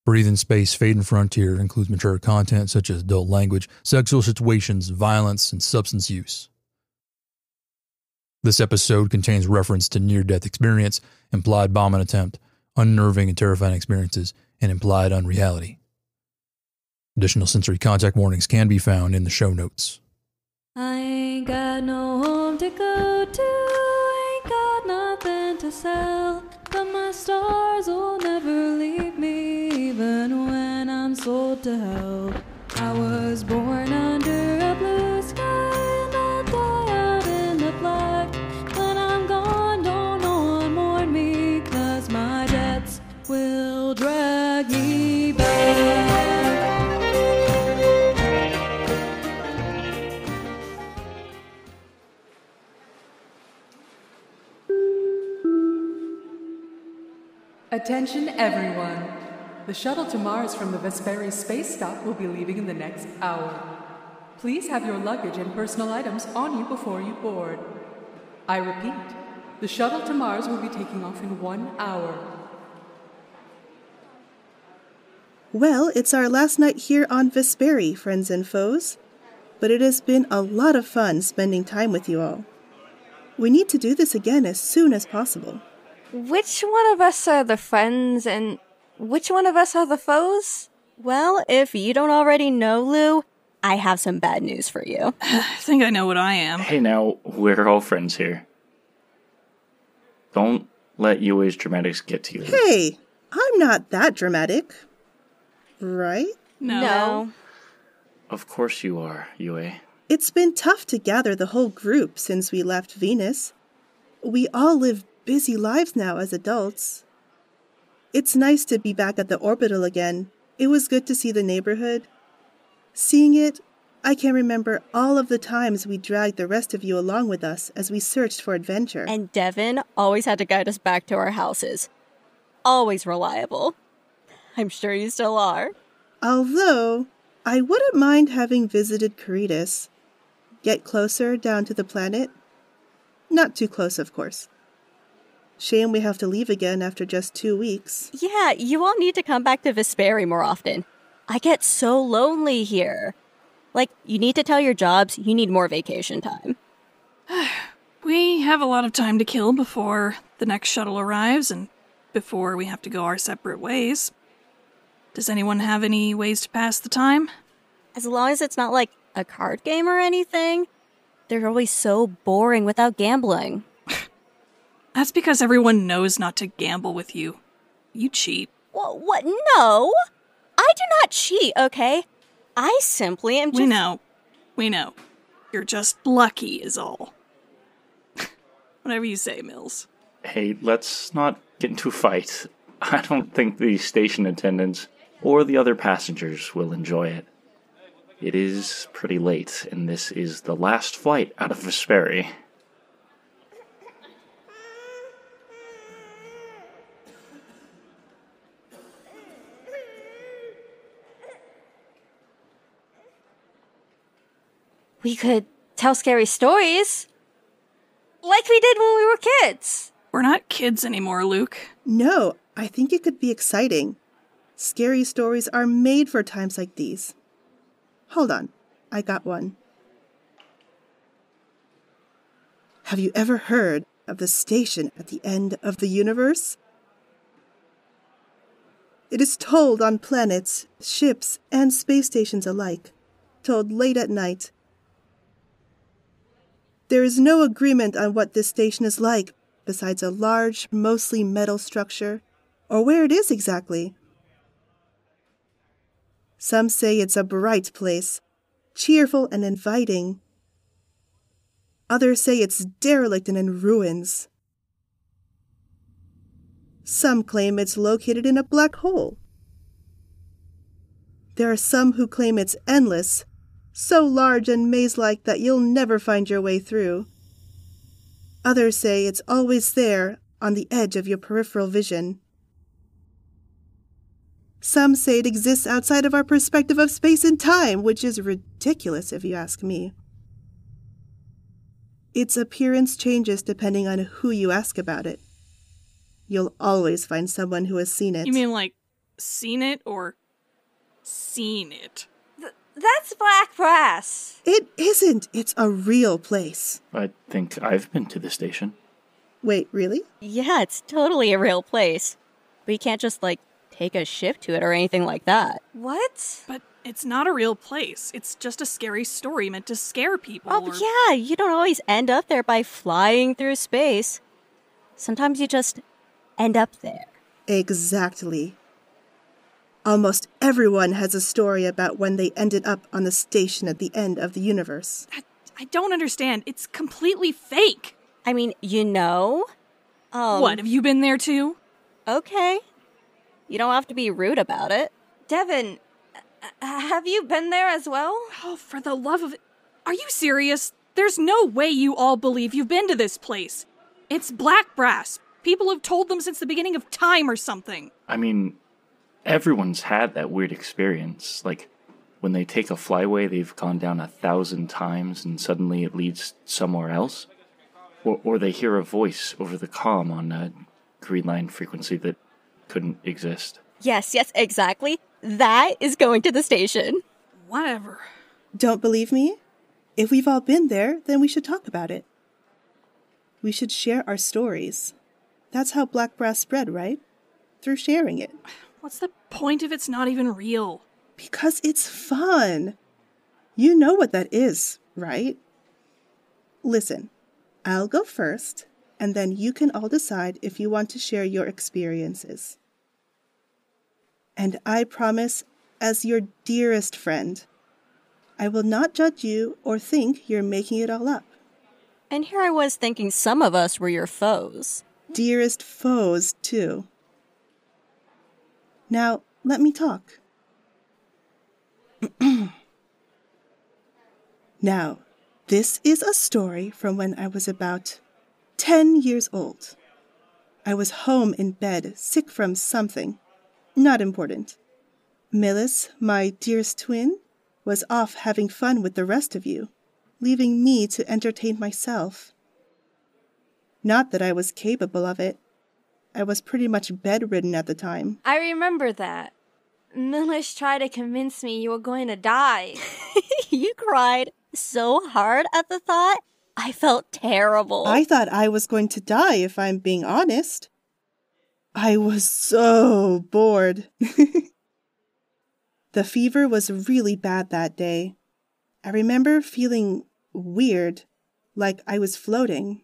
Breathe in Space Fade and Frontier includes mature content such as adult language, sexual situations, violence, and substance use. This episode contains reference to near-death experience, implied bombing attempt, unnerving and terrifying experiences, and implied unreality. Additional sensory contact warnings can be found in the show notes. I ain't got no home to go to, ain't got nothing to sell, but my stars will never leave me, even when I'm sold to hell. I was born under a blue sky, and I'll die out in the black. When I'm gone, don't no one mourn me, 'cause my debts will drag me back. Attention everyone. The shuttle to Mars from the Vesperi space stop will be leaving in the next hour. Please have your luggage and personal items on you before you board. I repeat, the shuttle to Mars will be taking off in 1 hour. Well, it's our last night here on Vesperi, friends and foes. But it has been a lot of fun spending time with you all. We need to do this again as soon as possible. Which one of us are the friends and which one of us are the foes? Well, if you don't already know, Lou, I have some bad news for you. I think I know what I am. Hey now, we're all friends here. Don't let Yue's dramatics get to you. Hey, I'm not that dramatic. Right? No. Of course you are, Yue. It's been tough to gather the whole group since we left Venus. We all live busy lives now as adults. It's nice to be back at the orbital again. It was good to see the neighborhood. Seeing it, I can remember all of the times we dragged the rest of you along with us as we searched for adventure. And Devan always had to guide us back to our houses. Always reliable. I'm sure you still are. Although, I wouldn't mind having visited Caritas. Get closer down to the planet. Not too close, of course. Shame we have to leave again after just 2 weeks. Yeah, you all need to come back to Vesperi more often. I get so lonely here. Like, you need to tell your jobs you need more vacation time. We have a lot of time to kill before the next shuttle arrives and before we have to go our separate ways. Does anyone have any ways to pass the time? As long as it's not like a card game or anything. They're always so boring without gambling. That's because everyone knows not to gamble with you. You cheat. What? No! I do not cheat, okay? I simply am just... We know. You're just lucky is all. Whatever you say, Mills. Hey, let's not get into a fight. I don't think the station attendants or the other passengers will enjoy it. It is pretty late, and this is the last flight out of Vesperi. We could tell scary stories. Like we did when we were kids. We're not kids anymore, Luke. No, I think it could be exciting. Scary stories are made for times like these. Hold on, I got one. Have you ever heard of the station at the end of the universe? It is told on planets, ships, and space stations alike, told late at night. There is no agreement on what this station is like, besides a large, mostly metal structure, or where it is exactly. Some say it's a bright place, cheerful and inviting. Others say it's derelict and in ruins. Some claim it's located in a black hole. There are some who claim it's endless, so large and maze-like that you'll never find your way through. Others say it's always there, on the edge of your peripheral vision. Some say it exists outside of our perspective of space and time, which is ridiculous if you ask me. Its appearance changes depending on who you ask about it. You'll always find someone who has seen it. You mean like seen it or seen it. That's black brass. It isn't. It's a real place. I think I've been to the station. Wait, really? Yeah, it's totally a real place. But you can't just, take a ship to it or anything like that. What? But it's not a real place. It's just a scary story meant to scare people. Oh, yeah, you don't always end up there by flying through space. Sometimes you just end up there. Exactly. Almost everyone has a story about when they ended up on the station at the end of the universe. I don't understand. It's completely fake. I mean, What, have you been there too? Okay. You don't have to be rude about it. Devan, have you been there as well? Oh, for the love of it. Are you serious? There's no way you all believe you've been to this place. It's black brass. People have told them since the beginning of time or something. I mean, everyone's had that weird experience. Like, when they take a flyway they've gone down 1,000 times and suddenly it leads somewhere else. Or they hear a voice over the comm on a green line frequency that couldn't exist. Yes, exactly. That is going to the station. Whatever. Don't believe me? If we've all been there, then we should talk about it. We should share our stories. That's how black brass spread, right? Through sharing it. What's the point if it's not even real? Because it's fun. You know what that is, right? Listen, I'll go first, and then you can all decide if you want to share your experiences. And I promise, as your dearest friend, I will not judge you or think you're making it all up. And here I was thinking some of us were your foes. Dearest foes, too. Now, let me talk. Now, this is a story from when I was about 10 years old. I was home in bed, sick from something. Not important. Myllis, my dearest twin, was off having fun with the rest of you, leaving me to entertain myself. Not that I was capable of it. I was pretty much bedridden at the time. I remember that. Myllis tried to convince me you were going to die. You cried so hard at the thought. I felt terrible. I thought I was going to die, if I'm being honest. I was so bored. The fever was really bad that day. I remember feeling weird, like I was floating.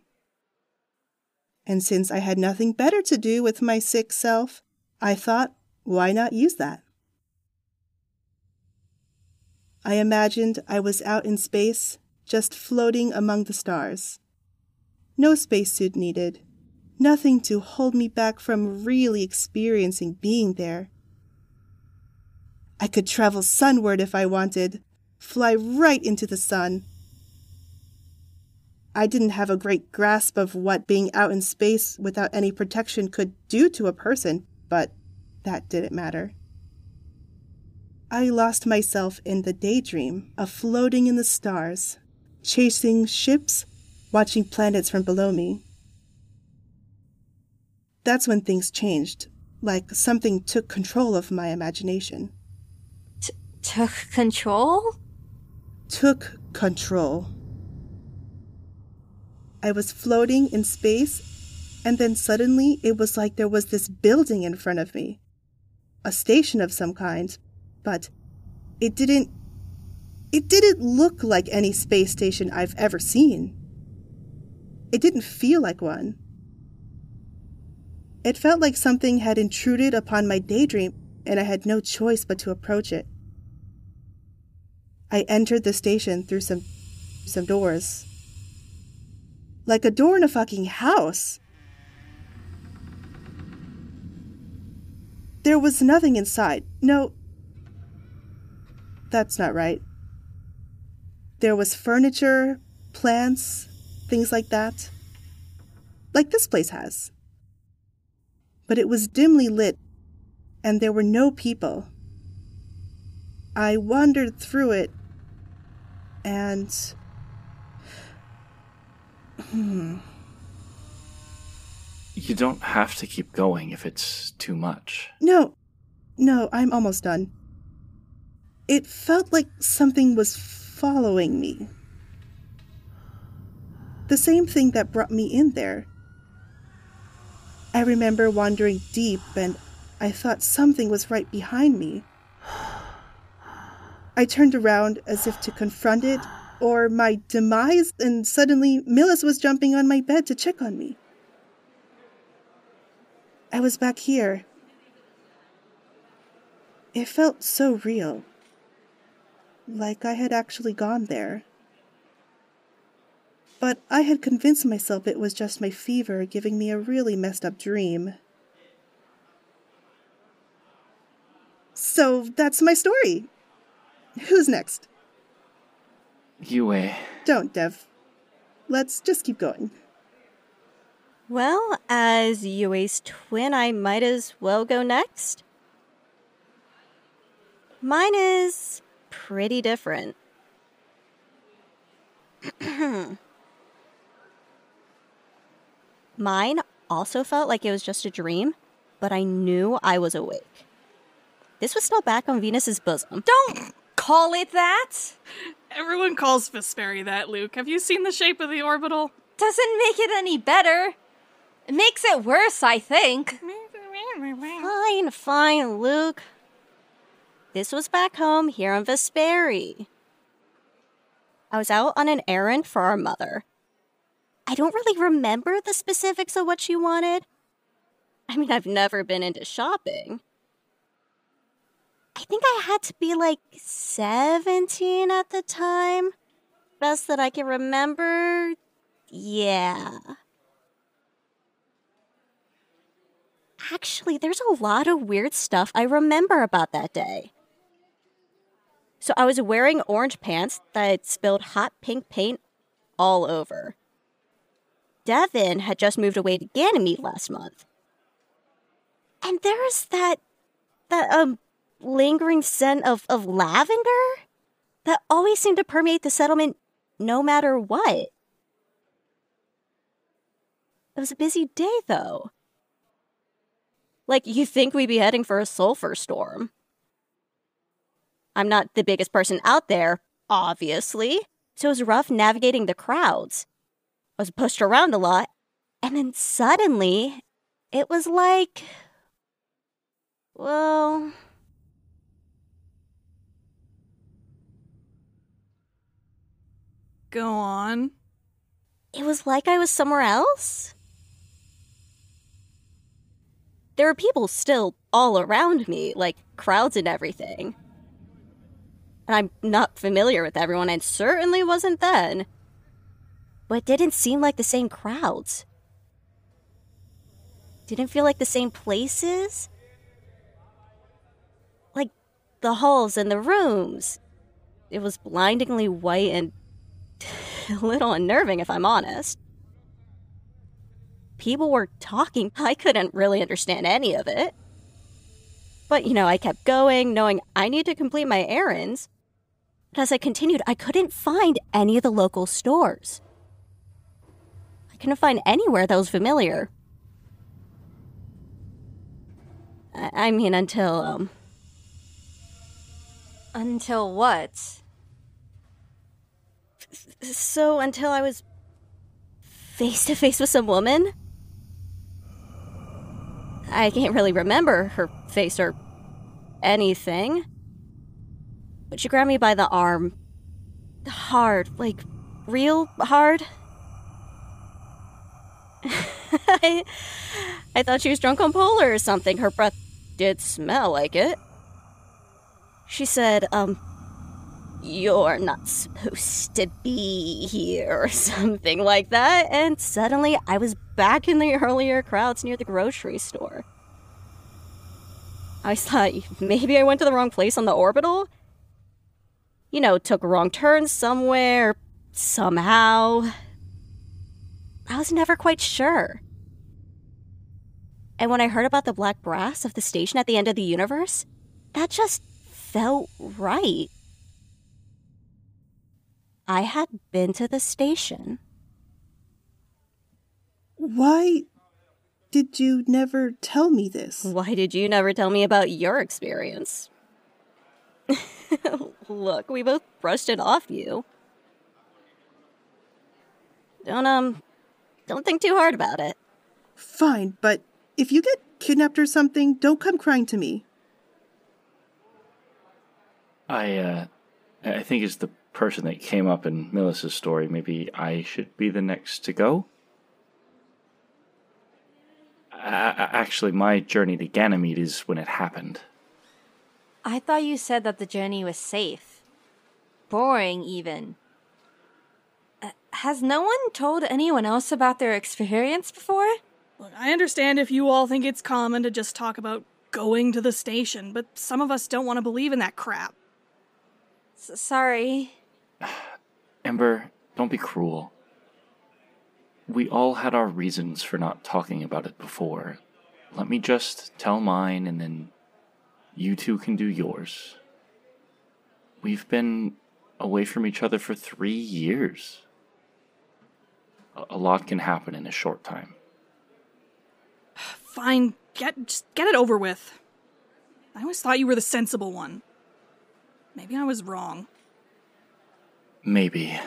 And since I had nothing better to do with my sick self, I thought, why not use that? I imagined I was out in space, just floating among the stars. No spacesuit needed. Nothing to hold me back from really experiencing being there. I could travel sunward if I wanted, fly right into the sun. I didn't have a great grasp of what being out in space without any protection could do to a person, but that didn't matter. I lost myself in the daydream of floating in the stars, chasing ships, watching planets from below me. That's when things changed, like something took control of my imagination. Took control? Took control. I was floating in space, and then suddenly it was like there was this building in front of me. A station of some kind, but it didn't look like any space station I've ever seen. It didn't feel like one. It felt like something had intruded upon my daydream, and I had no choice but to approach it. I entered the station through some doors. Like a door in a fucking house. There was nothing inside. No, that's not right. There was furniture, plants, things like that. Like this place has. But it was dimly lit, and there were no people. I wandered through it, and... You don't have to keep going if it's too much. No, No, I'm almost done. It felt like something was following me. The same thing that brought me in there. I remember wandering deep, and I thought something was right behind me. I turned around as if to confront it, or my demise, and suddenly Myllis was jumping on my bed to check on me. I was back here. It felt so real. Like I had actually gone there. But I had convinced myself it was just my fever giving me a really messed up dream. So that's my story. Who's next? Yue. Don't, Dev. Let's just keep going. Well, as Yue's twin, I might as well go next. Mine is pretty different. Mine also felt like it was just a dream, but I knew I was awake. This was still back on Venus's bosom. Don't call it that! Everyone calls Vesperi that, Luke. Have you seen the shape of the orbital? Doesn't make it any better. It makes it worse, I think. Fine, Luke. This was back home here on Vesperi. I was out on an errand for our mother. I don't really remember the specifics of what she wanted. I mean, I've never been into shopping. I think I had to be like 17 at the time. Best that I can remember. Yeah. Actually, there's a lot of weird stuff I remember about that day. So I was wearing orange pants that had spilled hot pink paint all over. Devan had just moved away to Ganymede last month. And there's that lingering scent of lavender that always seemed to permeate the settlement no matter what. It was a busy day, though. Like, you think we'd be heading for a sulfur storm. I'm not the biggest person out there, obviously, so it was rough navigating the crowds. I was pushed around a lot, and then suddenly, it was like, well... Go on. It was like I was somewhere else. There were people still all around me, like crowds and everything. And I'm not familiar with everyone, and certainly wasn't then. But it didn't seem like the same crowds. Didn't feel like the same places. Like the halls and the rooms. It was blindingly white and a little unnerving, if I'm honest. People were talking. I couldn't really understand any of it. But, I kept going, knowing I need to complete my errands. But as I continued, I couldn't find any of the local stores. I couldn't find anywhere that was familiar. I mean, until, Until what? So, until I was face to face with some woman. I can't really remember her face or anything. But she grabbed me by the arm. Hard, like real hard. I thought she was drunk on Polar or something. Her breath did smell like it. She said, "You're not supposed to be here," or something like that, and suddenly I was back in the earlier crowds near the grocery store. I thought maybe I went to the wrong place on the orbital. Took a wrong turn somewhere, somehow. I was never quite sure. And when I heard about the black brass of the station at the end of the universe, that just felt right. I had been to the station. Why did you never tell me this? Why did you never tell me about your experience? Look, we both brushed it off you. Don't think too hard about it. Fine, but if you get kidnapped or something, don't come crying to me. I think as the person that came up in Myllis' story, maybe I should be the next to go. Actually, my journey to Ganymede is when it happened. I thought you said that the journey was safe. Boring, even. Has no one told anyone else about their experience before? Look, I understand if you all think it's common to just talk about going to the station, but some of us don't want to believe in that crap. Sorry. Ember, don't be cruel. We all had our reasons for not talking about it before. Let me just tell mine, and then you two can do yours. We've been away from each other for 3 years. A lot can happen in a short time. Fine, just get it over with. I always thought you were the sensible one. Maybe I was wrong. Maybe.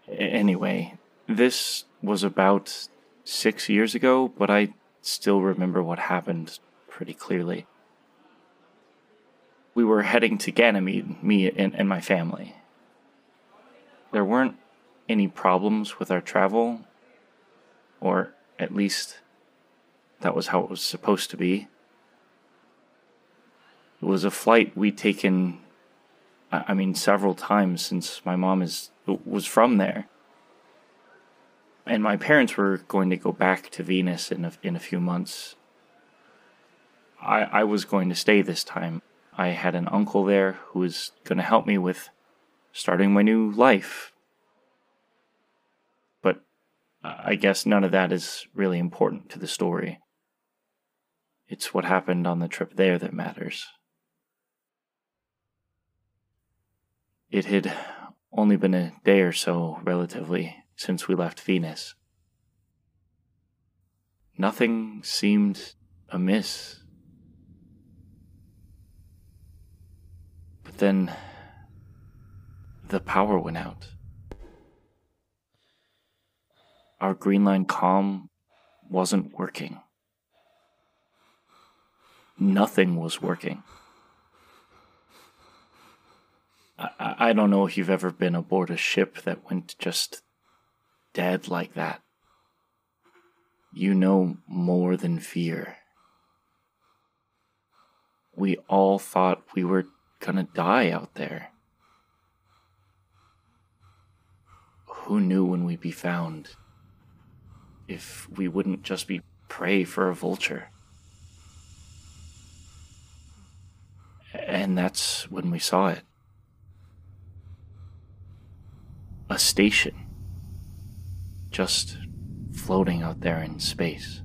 Anyway, this was about 6 years ago, but I still remember what happened pretty clearly. We were heading to Ganymede, me and my family. There weren't any problems with our travel, or at least that was how it was supposed to be. It was a flight we'd taken, several times since my mom was from there. And my parents were going to go back to Venus in a few months. I was going to stay this time. I had an uncle there who was going to help me with starting my new life. But I guess none of that is really important to the story. It's what happened on the trip there that matters. It had only been a day or so, relatively, since we left Venus. Nothing seemed amiss. But then the power went out. Our green line comm wasn't working. Nothing was working. I don't know if you've ever been aboard a ship that went just dead like that. You know more than fear. We all thought we were gonna die out there. Who knew when we'd be found? If we wouldn't just be prey for a vulture. And that's when we saw it. A station. Just floating out there in space.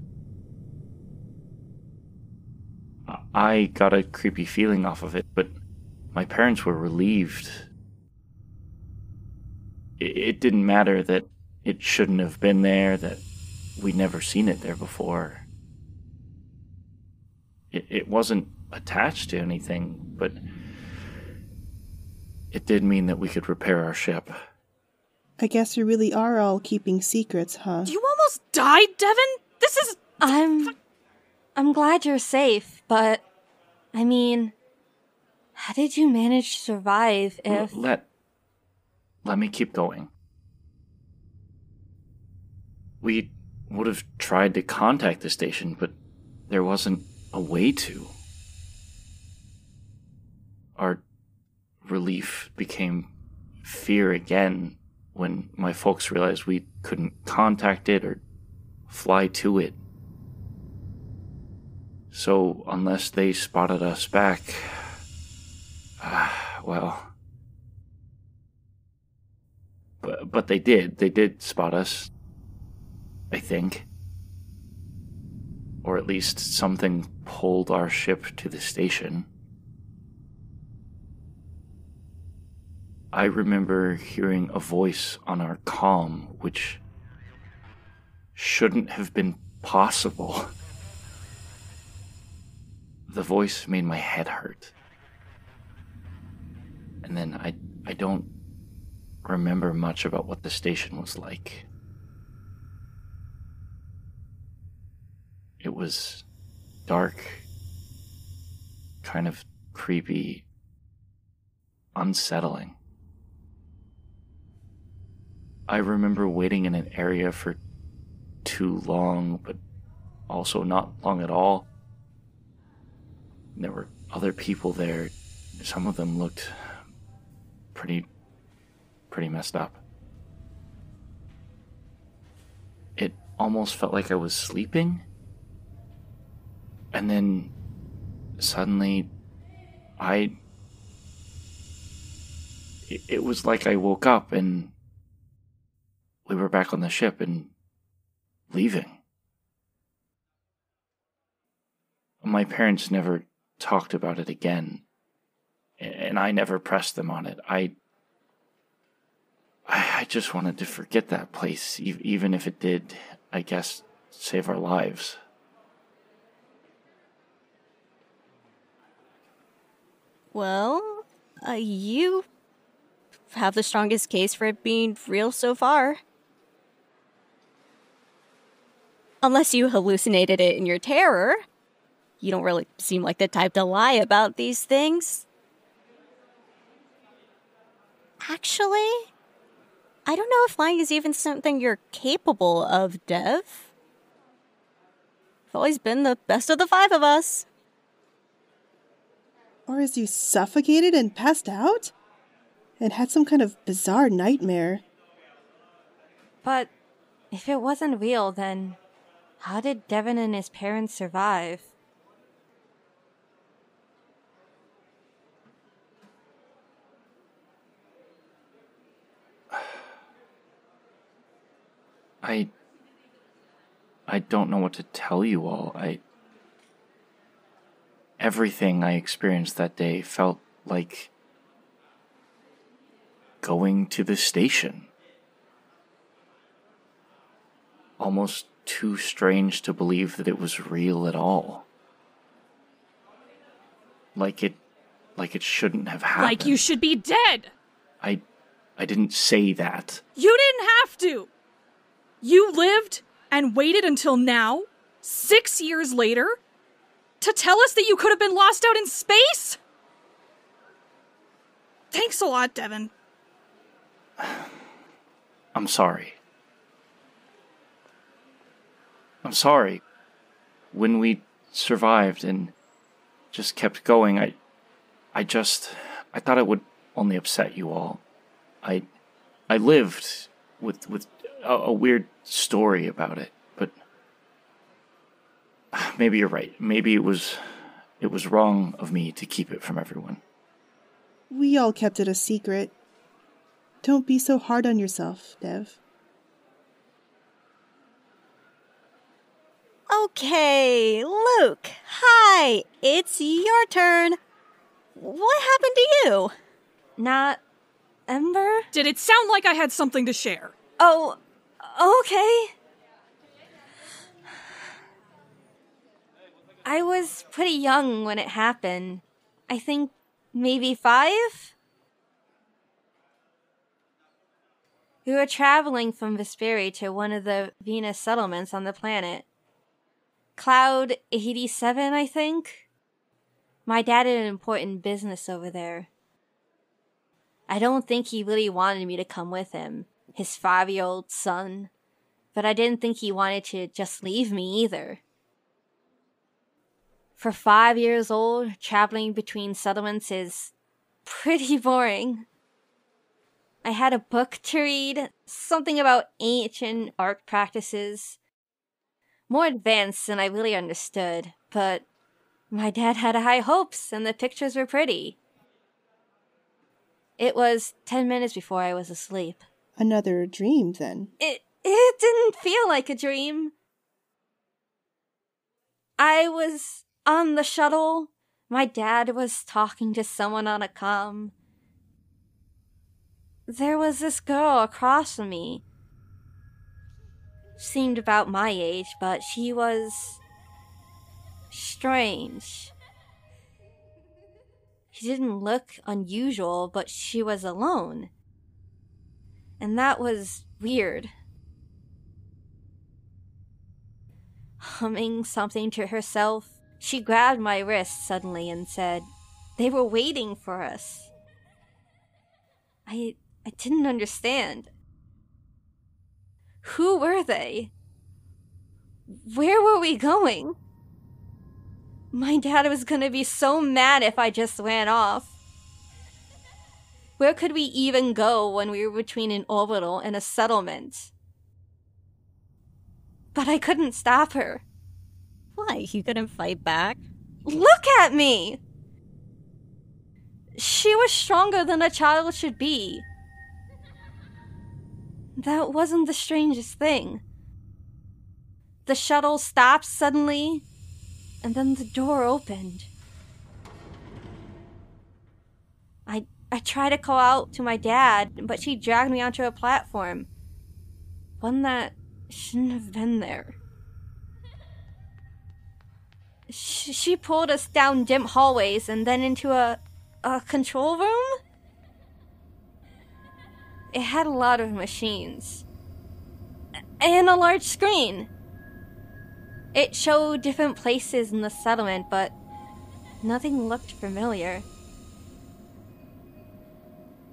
I got a creepy feeling off of it, but my parents were relieved. It didn't matter that it shouldn't have been there, that we'd never seen it there before. It wasn't attached to anything, but it did mean that we could repair our ship. I guess you really are all keeping secrets, huh? You almost died, Devan? This is... I'm glad you're safe, but... how did you manage to survive if... Let me keep going. We would have tried to contact the station, but there wasn't a way to. Our relief became fear again when my folks realized we couldn't contact it or fly to it. So, unless they spotted us back, But they did. They did spot us, I think. Or at least something pulled our ship to the station. I remember hearing a voice on our comm, which shouldn't have been possible. The voice made my head hurt. And then I don't remember much about what the station was like. It was dark, kind of creepy, unsettling. I remember waiting in an area for too long, but also not long at all. There were other people there. Some of them looked pretty messed up. It almost felt like I was sleeping. And then suddenly it was like I woke up and we were back on the ship and leaving. My parents never talked about it again, and I never pressed them on it. I just wanted to forget that place, even if it did, I guess, save our lives. Well, you have the strongest case for it being real so far. Unless you hallucinated it in your terror. You don't really seem like the type to lie about these things. Actually, I don't know if lying is even something you're capable of, Dev. You've always been the best of the five of us. Or is you suffocated and passed out? And had some kind of bizarre nightmare? But if it wasn't real, then how did Devan and his parents survive? I don't know what to tell you all. Everything I experienced that day felt like going to the station. Almost too strange to believe that it was real at all. Like it shouldn't have happened. Like you should be dead! I didn't say that. You didn't have to! You lived and waited until now, 6 years later, to tell us that you could have been lost out in space? Thanks a lot, Devan. I'm sorry. I'm sorry. When we survived and just kept going, I thought it would only upset you all. I lived with a weird story about it, but maybe you're right. Maybe it was wrong of me to keep it from everyone. We all kept it a secret. Don't be so hard on yourself, Dev. Okay, Luke. Hi, it's your turn. What happened to you? Not Ember? Did it sound like I had something to share? Oh, okay. I was pretty young when it happened. I think maybe 5? We were traveling from Vesperi to one of the Venus settlements on the planet. Cloud 87, I think. My dad had an important business over there. I don't think he really wanted me to come with him, his 5-year-old son, but I didn't think he wanted to just leave me either. For 5 years old, traveling between settlements is pretty boring. I had a book to read, something about ancient art practices. More advanced than I really understood, but my dad had high hopes and the pictures were pretty. It was 10 minutes before I was asleep. Another dream, then. It didn't feel like a dream. I was on the shuttle. My dad was talking to someone on a comm. There was this girl across from me. seemed about my age, but she was strange. She didn't look unusual, but she was alone. And that was weird. Humming something to herself, she grabbed my wrist suddenly and said, "They were waiting for us." I didn't understand. Who were they? Where were we going? My dad was gonna be so mad if I just ran off. Where could we even go when we were between an orbital and a settlement? But I couldn't stop her. Why? You couldn't fight back? Look at me! She was stronger than a child should be. That wasn't the strangest thing. The shuttle stopped suddenly, and then the door opened. I tried to call out to my dad, but she dragged me onto a platform. One that shouldn't have been there. She pulled us down dim hallways and then into a control room? It had a lot of machines. And a large screen. It showed different places in the settlement, but nothing looked familiar.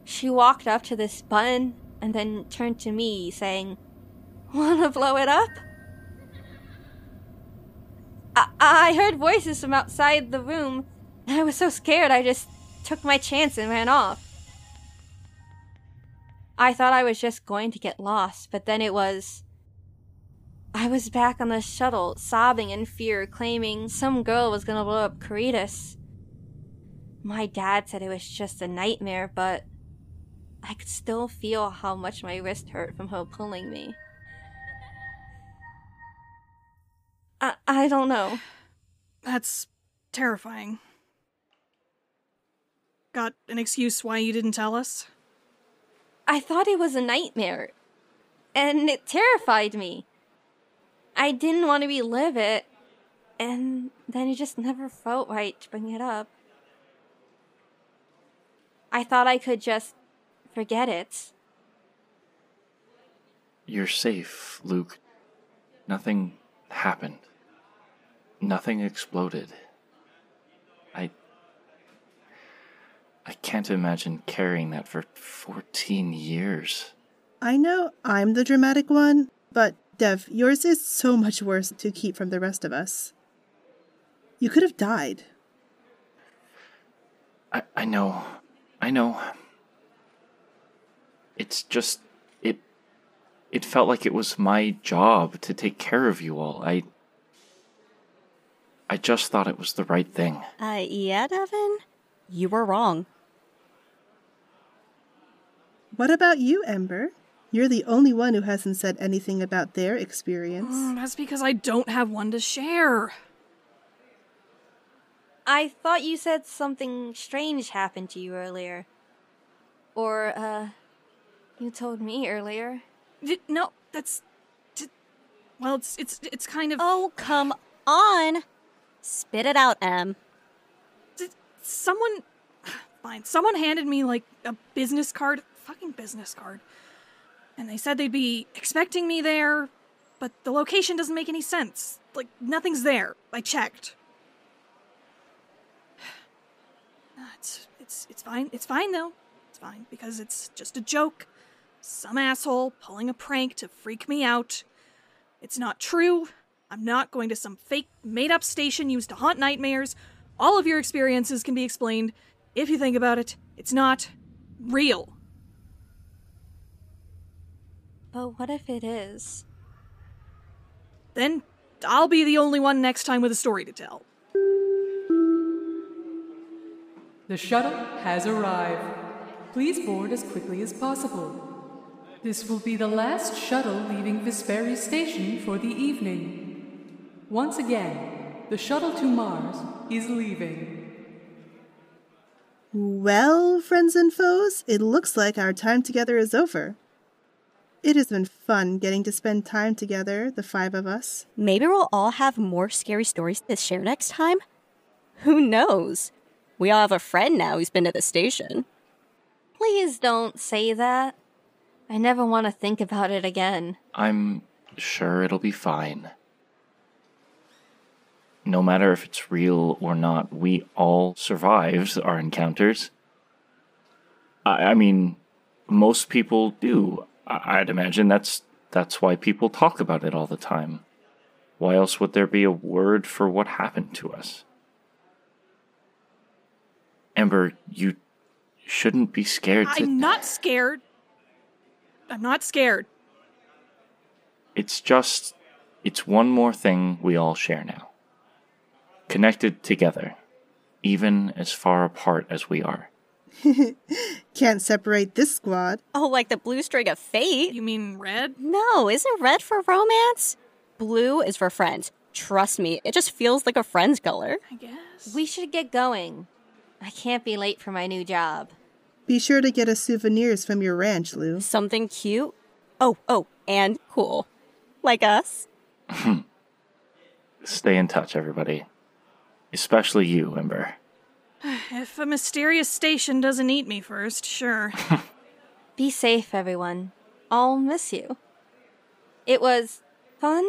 She walked up to this button and then turned to me, saying, "Wanna blow it up?" I heard voices from outside the room, and I was so scared I just took my chance and ran off. I thought I was just going to get lost, but then I was back on the shuttle, sobbing in fear, claiming some girl was gonna blow up Cerise. My dad said it was just a nightmare, but I could still feel how much my wrist hurt from her pulling me. I don't know. That's terrifying. Got an excuse why you didn't tell us? I thought it was a nightmare, and it terrified me. I didn't want to relive it, and then it just never felt right to bring it up. I thought I could just forget it. You're safe, Luke. Nothing happened. Nothing exploded. I can't imagine carrying that for 14 years. I know I'm the dramatic one, but Dev, yours is so much worse to keep from the rest of us. You could have died. I know. It's just, it felt like it was my job to take care of you all. I just thought it was the right thing. Yeah, Devan? You were wrong. What about you, Ember? You're the only one who hasn't said anything about their experience. That's because I don't have one to share. I thought you said something strange happened to you earlier. Or, you told me earlier. No, that's... Well, it's kind of... Oh, come on! Spit it out, Em. Someone... Fine. Someone handed me, like, a business card. Fucking business card. And they said they'd be expecting me there, but the location doesn't make any sense. Like, nothing's there. I checked. It's fine. It's fine, though. It's fine, because it's just a joke. Some asshole pulling a prank to freak me out. It's not true. I'm not going to some fake, made-up station used to haunt nightmares. All of your experiences can be explained. If you think about it, it's not real. But what if it is? Then I'll be the only one next time with a story to tell. The shuttle has arrived. Please board as quickly as possible. This will be the last shuttle leaving Vesperi Station for the evening. Once again, the shuttle to Mars is leaving. Well, friends and foes, it looks like our time together is over. It has been fun getting to spend time together, the 5 of us. Maybe we'll all have more scary stories to share next time? Who knows? We all have a friend now who's been to the station. Please don't say that. I never want to think about it again. I'm sure it'll be fine. No matter if it's real or not, we all survived our encounters. I mean, most people do. I'd imagine that's why people talk about it all the time. Why else would there be a word for what happened to us? Ember, you shouldn't be scared to... I'm not scared. I'm not scared. It's one more thing we all share now. Connected together, even as far apart as we are. Can't separate this squad. Oh, like the blue string of fate? You mean red? No, isn't red for romance? Blue is for friends. Trust me, it just feels like a friend's color. I guess. We should get going. I can't be late for my new job. Be sure to get us souvenirs from your ranch, Lou. Something cute? Oh, and cool. Like us. Stay in touch, everybody. Especially you, Ember. If a mysterious station doesn't eat me first, sure. Be safe, everyone. I'll miss you. It was fun.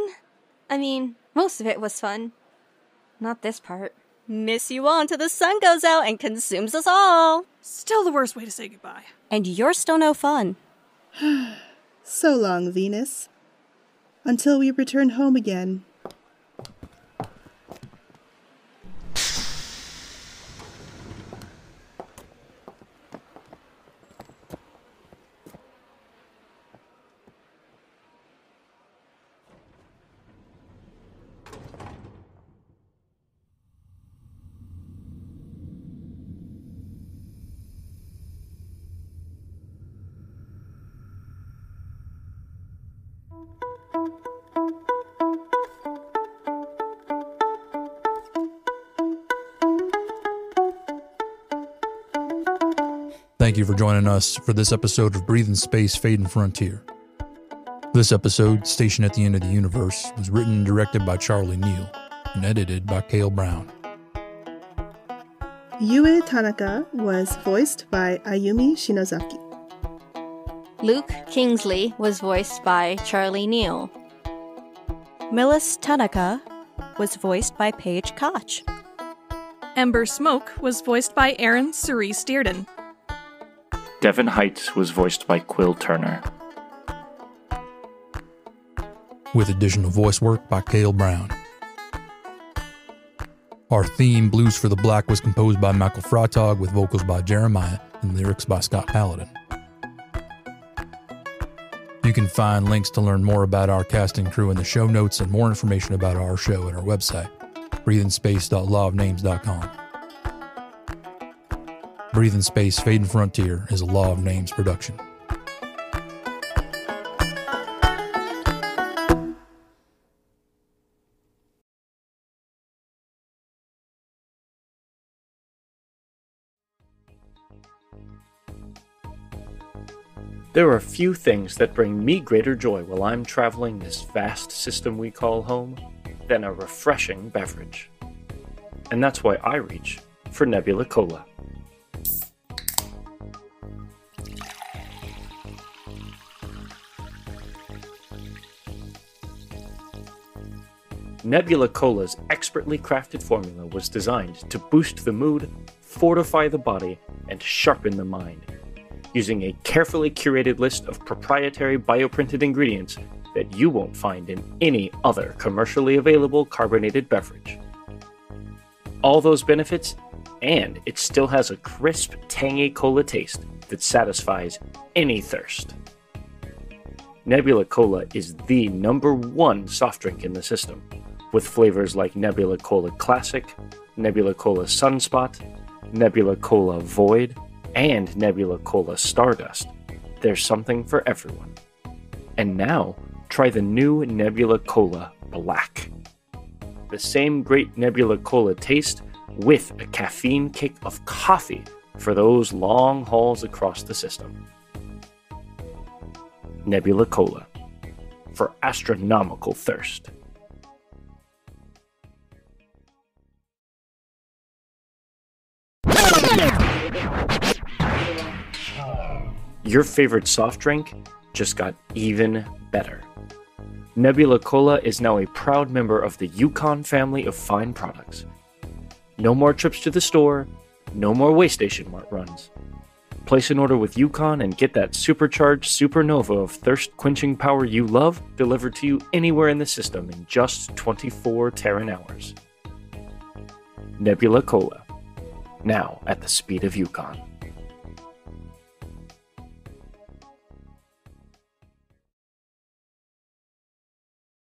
I mean, most of it was fun. Not this part. Miss you all until the sun goes out and consumes us all. Still the worst way to say goodbye. And you're still no fun. So long, Venus. Until we return home again. Thank you for joining us for this episode of Breathe in Space, Fade and Frontier. This episode, Station at the End of the Universe, was written and directed by Charlie Neal and edited by Cale Brown. Yue Tanaka was voiced by Ayumi Shinozaki. Luke Kingsley was voiced by Charlie Neal. Myllis Tanaka was voiced by Paige Koch. Ember Smauk was voiced by Eryn Cerise Dearden. Devan Heights was voiced by Quill Turner. With additional voice work by Cale Brown. Our theme, Blues for the Black, was composed by Michael Freitag with vocals by Jeremiah and lyrics by Scott Paladin. You can find links to learn more about our cast and crew in the show notes and more information about our show at our website, breatheinspace.lawofnames.com. Breathe in Space, Fade and Frontier is a Law of Names production. There are few things that bring me greater joy while I'm traveling this vast system we call home than a refreshing beverage. And that's why I reach for Nebula Cola. Nebula Cola's expertly crafted formula was designed to boost the mood, fortify the body, and sharpen the mind, using a carefully curated list of proprietary bioprinted ingredients that you won't find in any other commercially available carbonated beverage. All those benefits, and it still has a crisp, tangy cola taste that satisfies any thirst. Nebula Cola is the #1 soft drink in the system, with flavors like Nebula Cola Classic, Nebula Cola Sunspot, Nebula Cola Void, and Nebula Cola Stardust. There's something for everyone. And now, try the new Nebula Cola Black. The same great Nebula Cola taste with a caffeine kick of coffee for those long hauls across the system. Nebula Cola, for astronomical thirst. Your favorite soft drink just got even better. Nebula Cola is now a proud member of the Yukon family of fine products. No more trips to the store, no more Waystation Mart runs. Place an order with Yukon and get that supercharged supernova of thirst-quenching power you love delivered to you anywhere in the system in just 24 Terran hours. Nebula Cola, now at the speed of Yukon.